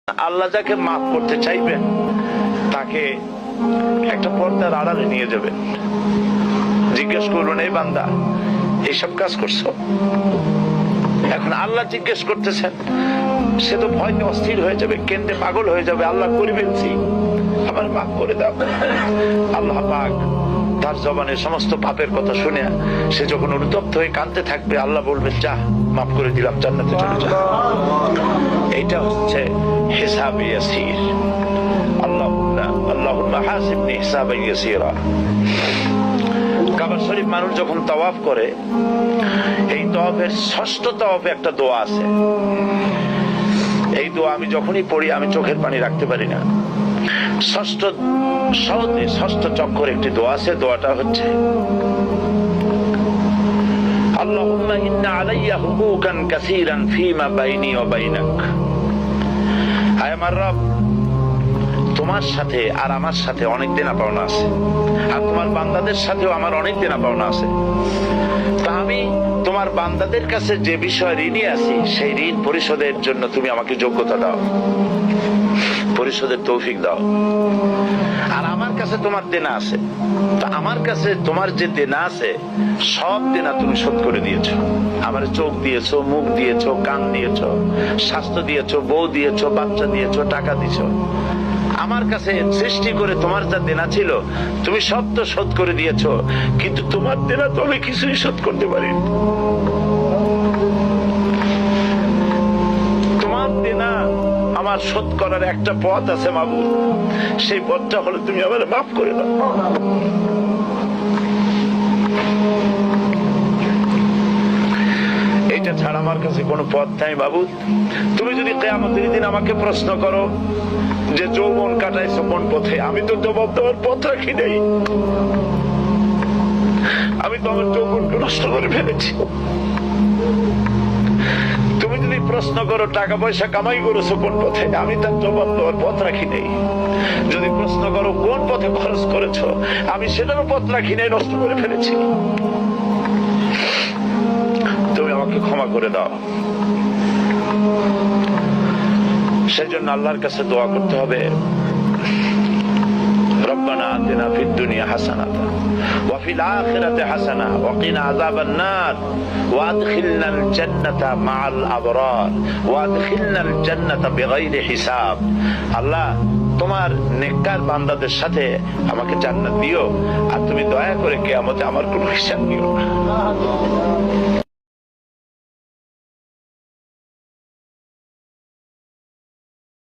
আল্লাহ যাকে মাফ করতে চাইবেন তাকে একটা পর্দার আড়ালে নিয়ে যাবেন, জিজ্ঞেস করবেন, এই বান্দা এইসব কাজ করছো? এখন আল্লাহ জিজ্ঞেস করতেছেন, সে তো ভয়তে অস্থির হয়ে যাবে, কেন্দ্রে পাগল হয়ে যাবে, আল্লাহ করিবেনছি আমার মাফ করে দাও। আল্লাহ পাক তার জবানের সমস্ত পাপের কথা শুনে সে যখন অনুতপ্ত হয়ে কাঁদতে থাকবে, আল্লাহ বলবেন, যা মাফ করে দিলাম, জান্নাতে চলে যা। এইটা হচ্ছে হিসাবে ইয়াসির। আল্লাহুম্মা হাসিবনি হিসাবান ইয়াসিরা। কাবা শরীফ মানুষ যখন তাওয়াফ করে, এই তাওয়াফের ষষ্ঠ তাওয়াফে একটা দোয়া আছে। এই দোয়া আমি যখনই পড়ি আমি চোখের পানি রাখতে পারি না। ষষ্ঠ চক্কর একটি দোয়া আছে, দোয়াটা হচ্ছে, আল্লাহুম্মা ইন্না আলাইয়া হুকুকান কাসীরান ফীমা বাইনি ওয়া বাইনাক। আয় আমার রব, তোমার সাথে আর আমার সাথে অনেক দেনা পাওনা আছে, আর তোমার বান্দাদের সাথেও আমার অনেক দেনা পাওনা আছে। তা আমি তোমার বান্দাদের কাছে যে বিষয় ঋণী আছি, সেই ঋণ পরিশোধের জন্য তুমি আমাকে যোগ্যতা দাও, পরিশোধের তৌফিক দাও। আর আমার কাছে তোমার দেনা আছে, তা আমার কাছে তোমার যে দেনা আছে সব দেনা তুমি শোধ করে দিয়েছো। আমার চোখ দিয়েছো, মুখ দিয়েছো, কান দিয়েছো, স্বাস্থ্য দিয়েছো, বউ দিয়েছো, বাচ্চা দিয়েছো, টাকা দিয়েছো। আমার কাছে সৃষ্টি করে তোমার যা দেনা ছিল তুমি সব তো শোধ করে দিয়েছো, কিন্তু তোমার দেনা তো আমি কিছুই শোধ করতে পারিনি। তোমার দেনা আমার শোধ করার একটা পথ আছে মাবুদ, সেই পথটা হলো তুমি আমার মাফ করে দাও। এটা ছাড়া আমার কাছে কোনো পথ নাই মাবুদ। তুমি যদি কিয়ামতের দিন আমাকে প্রশ্ন করো যে যৌবন কাটাইছো কোন পথে, আমি তো জবাব দেওয়ার পথ রাখি নাই। আমি তো আমার যৌবনকে নষ্ট করে ফেলেছি। তুমি যদি প্রশ্ন করো টাকা পয়সা কামাই করেছো কোন পথে, আমি তার জবাব দেওয়ার পথ রাখি নাই। যদি প্রশ্ন করো কোন পথে খরচ করেছো, আমি সেটারও পথ রাখি নাই, নষ্ট করে ফেলেছি। তুমি আমাকে ক্ষমা করে দাও। সেই জন্য আল্লাহর কাছে দোয়া করতে হবে, রব্বানা আতিনা ফিদ দুনিয়া হাসানাতান ওয়া ফিল আখিরাতি হাসানা ওয়া কিনা আযাবান নার ওয়া আদখিলনাল জান্নাতা মাআল আবরার ওয়া আদখিলনাল জান্নাতা বিগাইরি হিসাব। আল্লাহ, তোমার নেককার বান্দাদের সাথে আমাকে জান্নাত দিও, আর তুমি দয়া করে কিয়ামতে আমার কোনো হিসাব নিও না।